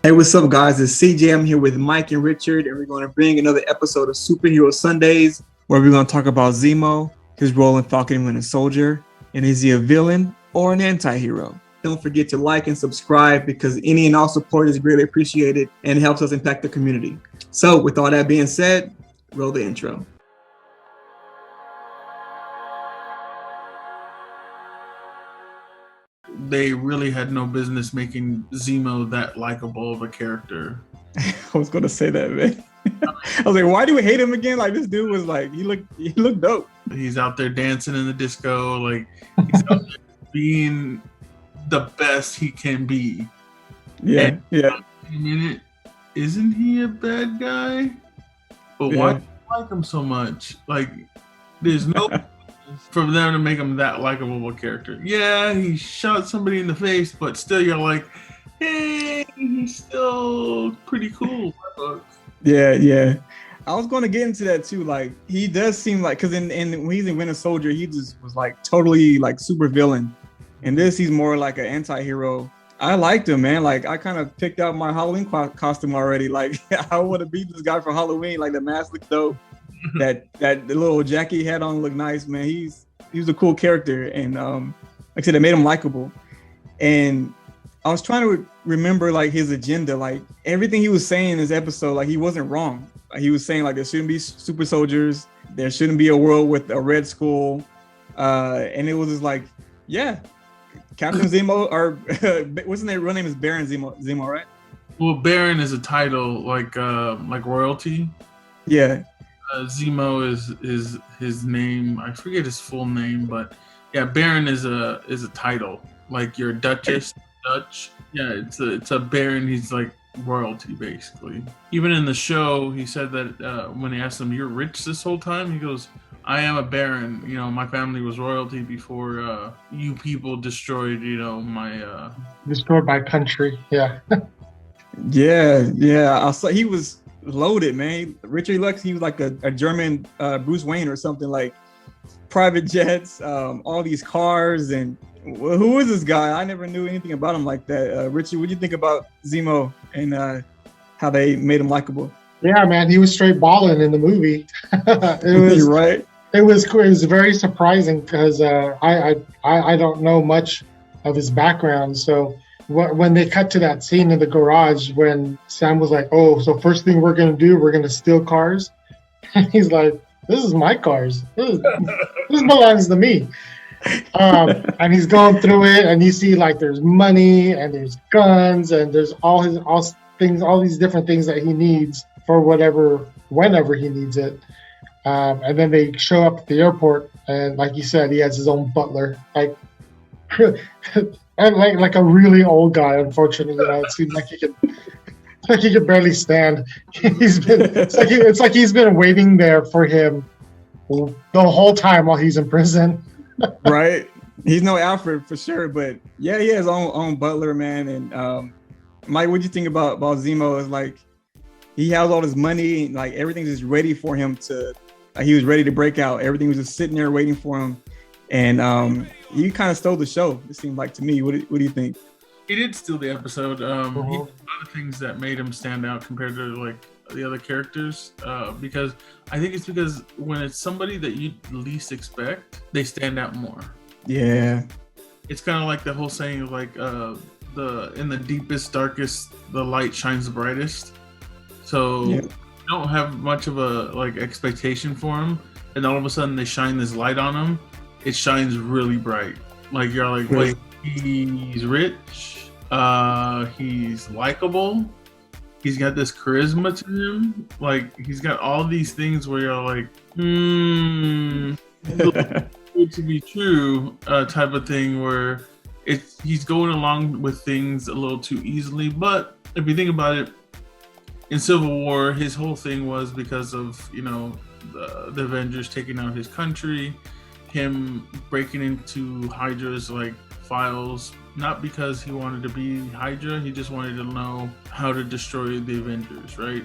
Hey, what's up, guys? It's CJ. I'm here with Mike and Richard, and we're going to bring another episode of Superhero Sundays, where we're going to talk about Zemo, his role in Falcon and Winter Soldier, and is he a villain or an anti-hero? Don't forget to like and subscribe because any and all support is greatly appreciated and helps us impact the community. So, with all that being said, roll the intro. They really had no business making Zemo that likable of a character. I was going to say that, man. I was like, why do we hate him again? Like, this dude was like, he looked dope. He's out there dancing in the disco, like he's out there being the best he can be. Yeah, and yeah. In a minute, isn't he a bad guy? But why do you like him so much? Like, there's no for them to make him that likable of a character. Yeah, he shot somebody in the face, but still, you're like, hey, he's still pretty cool. Yeah. I was going to get into that too. Like, he does seem like, because in when he's in Winter Soldier, he just was like totally like super villain. And this, he's more like an anti-hero. I liked him, man. Like, I kind of picked out my Halloween costume already. Like, I want to beat this guy for Halloween. Like, the mask looked dope. The little jacket he had on looked nice, man. He was a cool character, and like I said, it made him likable. And I was trying to remember like his agenda, like everything he was saying in this episode, like he wasn't wrong. He was saying like there shouldn't be super soldiers, there shouldn't be a world with a Red Skull, and it was just like, yeah, Captain Zemo, or what's his name? Real name is Baron Zemo, right? Well, Baron is a title like royalty. Yeah. Zemo is his name. I forget his full name, but yeah, Baron is a title. Like your Duchess, Dutch. Yeah, it's a Baron. He's like royalty basically. Even in the show, he said that when they asked him, "You're rich this whole time?" He goes, "I am a Baron. You know, my family was royalty before you people destroyed. You know, my destroyed my country." Yeah. Yeah. I saw he was loaded, man. Richard Lux, he was like a German Bruce Wayne or something, like private jets, all these cars, and who is this guy? I never knew anything about him like that. Richard, what do you think about Zemo and how they made him likable? Yeah, man, he was straight balling in the movie. You're right. It was very surprising because I don't know much of his background, so when they cut to that scene in the garage when Sam was like, "Oh, so first thing we're going to do, we're going to steal cars." And he's like, "This is my cars. This belongs to me." And he's going through it, and you see like there's money and there's guns and there's all these different things that he needs for whenever he needs it. And then they show up at the airport, and like you said, he has his own butler, like and like a really old guy. Unfortunately, it seems like he could barely stand. It's like he's been waiting there for him the whole time while he's in prison. Right, he's no Alfred for sure, but yeah, he has his own butler, man. And Mike, what do you think about Zemo? Is like he has all this money, like everything's just ready for him to. He was ready to break out. Everything was just sitting there waiting for him, and he kind of stole the show. It seemed like to me. What do you think? He did steal the episode. He did a lot of things that made him stand out compared to like the other characters. Because I think it's because when it's somebody that you least expect, they stand out more. Yeah. It's kind of like the whole saying of like in the deepest, darkest, the light shines the brightest. So you don't have much of a like expectation for him, and all of a sudden they shine this light on him. It shines really bright. Like you're like, wait, he's rich, he's likable, he's got this charisma to him. Like he's got all these things where you're like, good to be true, type of thing where he's going along with things a little too easily. But if you think about it, in Civil War, his whole thing was because of, you know, the Avengers taking out his country, him breaking into Hydra's like files, not because he wanted to be Hydra, he just wanted to know how to destroy the Avengers, right?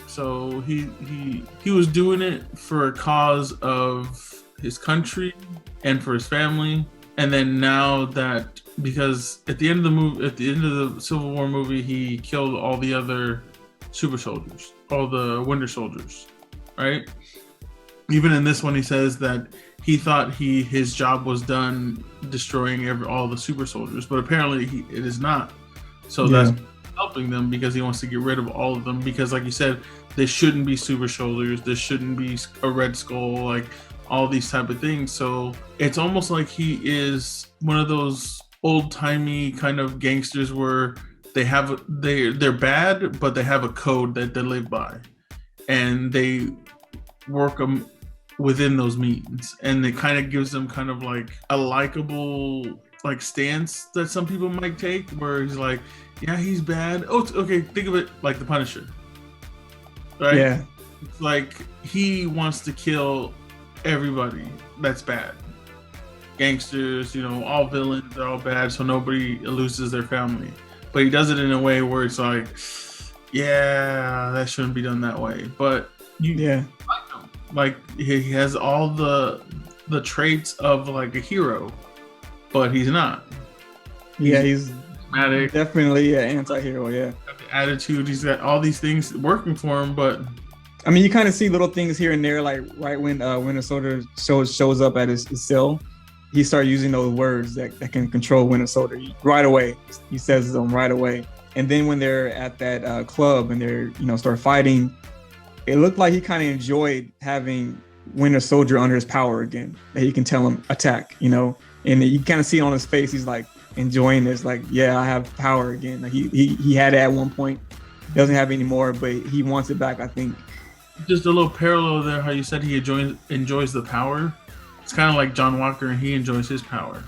So he was doing it for a cause of his country and for his family. And then now that because at the end of the movie, at the end of the Civil War movie, he killed all the other super soldiers, all the Winter Soldiers, right? Even in this one, he says that he thought his job was done destroying all the super soldiers, but apparently it is not. So that's helping them because he wants to get rid of all of them. Because, like you said, they shouldn't be super soldiers. There shouldn't be a Red Skull, like all these type of things. So it's almost like he is one of those old timey kind of gangsters where they're bad, but they have a code that they live by, and they work them within those means, and it kind of gives them kind of like a likable like stance that some people might take, where he's like, yeah, he's bad. Oh, okay, think of it like the Punisher, right? Yeah, it's like he wants to kill everybody that's bad, gangsters, all villains, they're all bad, so nobody loses their family. But he does it in a way where it's like, yeah, that shouldn't be done that way. But like he has all the traits of like a hero, but he's not. He's dramatic, definitely an anti-hero. Yeah, got the attitude. He's got all these things working for him, but I mean, you kind of see little things here and there, like right when Winter Soldier shows up at his cell, he starts using those words that can control Winter Soldier right away. He says them right away, and then when they're at that club and they're start fighting, it looked like he kind of enjoyed having Winter Soldier under his power again. That he can tell him attack, and you kind of see it on his face. He's like enjoying this, like, yeah, I have power again. Like he had it at one point, doesn't have it anymore, but he wants it back, I think. Just a little parallel there, how you said he enjoys the power. It's kind of like John Walker, and he enjoys his power.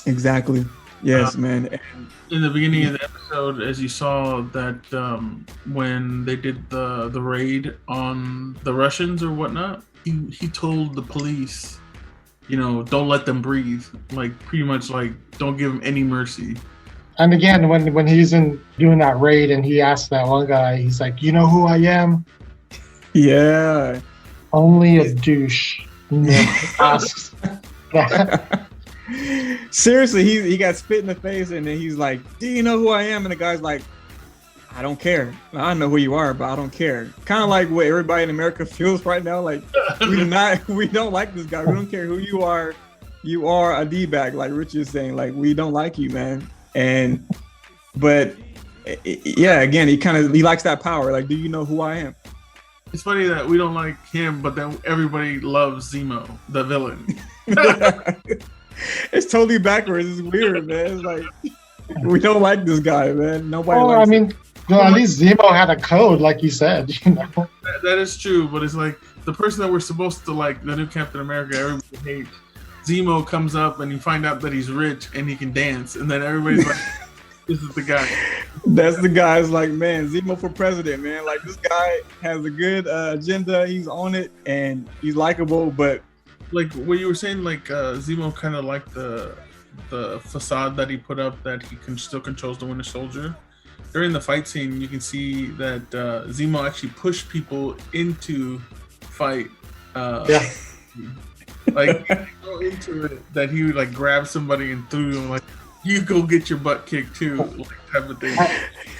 Exactly. Yes, man. In the beginning of the episode, as you saw that when they did the raid on the Russians or whatnot, he told the police, don't let them breathe. Like pretty much like don't give them any mercy. And again, when he's doing that raid and he asked that one guy, he's like, "You know who I am?" Yeah. Only a douche asks that. Seriously, he got spit in the face, and then he's like, "Do you know who I am?" And the guy's like, "I don't care. I know who you are, but I don't care." Kind of like what everybody in America feels right now. Like we don't like this guy. We don't care who you are. You are a D-bag, like Rich is saying. Like, we don't like you, man. But again, he likes that power. Like, do you know who I am? It's funny that we don't like him, but then everybody loves Zemo, the villain. It's totally backwards. It's weird, man. It's like we don't like this guy, man. Nobody likes him. At least Zemo had a code, like you said. That is true, but it's like the person that we're supposed to like, the new Captain America, everybody hates. Zemo comes up and you find out that he's rich and he can dance, and then everybody's like, "This is the guy." That's the guy. It's like, man, Zemo for president, man. Like, this guy has a good agenda. He's on it and he's likable, but like what you were saying, like Zemo kind of like the facade that he put up that he still controls the Winter Soldier. During the fight scene, you can see that Zemo actually pushed people into fight. Like go into it, that he would like grab somebody and threw them like, "You go get your butt kicked too," like type of thing.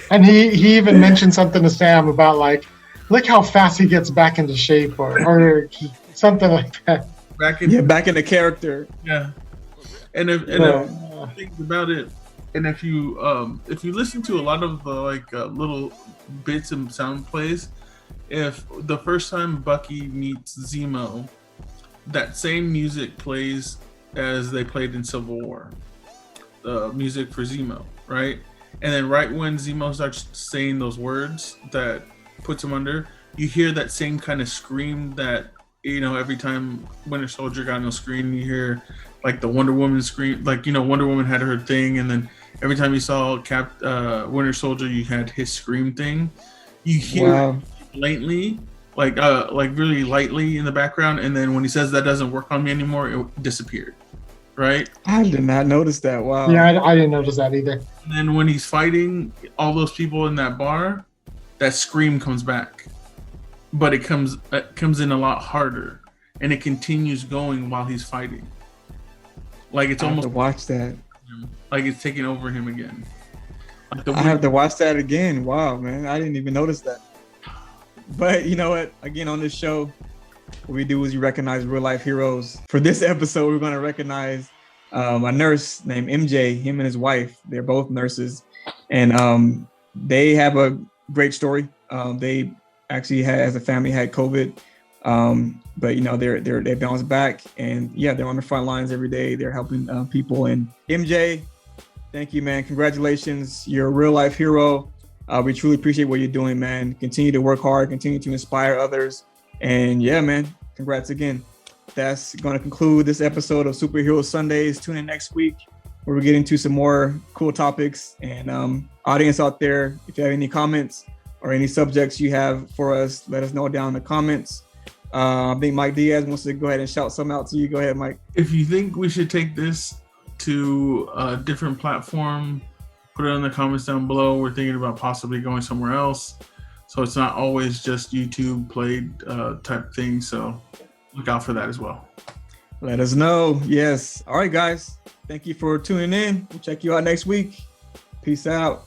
And he even mentioned something to Sam about like, look how fast he gets back into shape, or something like that. Back in the character. Yeah. And if think about it, and if you listen to a lot of the like little bits and sound plays, if the first time Bucky meets Zemo, that same music plays as they played in Civil War, the music for Zemo, right? And then right when Zemo starts saying those words that puts him under, you hear that same kind of scream that, every time Winter Soldier got on the screen, you hear like the Wonder Woman scream, like, Wonder Woman had her thing, and then every time you saw Winter Soldier, you had his scream thing. You hear blatantly, like really lightly in the background, and then when he says that doesn't work on me anymore, it disappeared. Right? I did not notice that. Wow. Yeah, I didn't notice that either. And then when he's fighting all those people in that bar, that scream comes back, but it comes in a lot harder, and it continues going while he's fighting. Like it's I have almost to watch that. him. Like it's taking over him again. Like I have to watch that again. Wow, man, I didn't even notice that. But you know what? Again, on this show, what we do is we recognize real life heroes. For this episode, we're going to recognize a nurse named MJ. Him and his wife, they're both nurses, and they have a great story. They actually had, as a family, had COVID, but you know they bounced back, and yeah, they're on the front lines every day. They're helping people. And MJ, thank you, man. Congratulations, you're a real life hero. We truly appreciate what you're doing, man. Continue to work hard, continue to inspire others, and yeah, man, congrats again. That's going to conclude this episode of Superhero Sundays. Tune in next week where we get into some more cool topics. And audience out there, if you have any comments or any subjects you have for us, let us know down in the comments. I think Mike Diaz wants to go ahead and shout some out to you. Go ahead, Mike. If you think we should take this to a different platform, put it in the comments down below. We're thinking about possibly going somewhere else, so it's not always just YouTube played type thing. So look out for that as well. Let us know. Yes. All right, guys. Thank you for tuning in. We'll check you out next week. Peace out.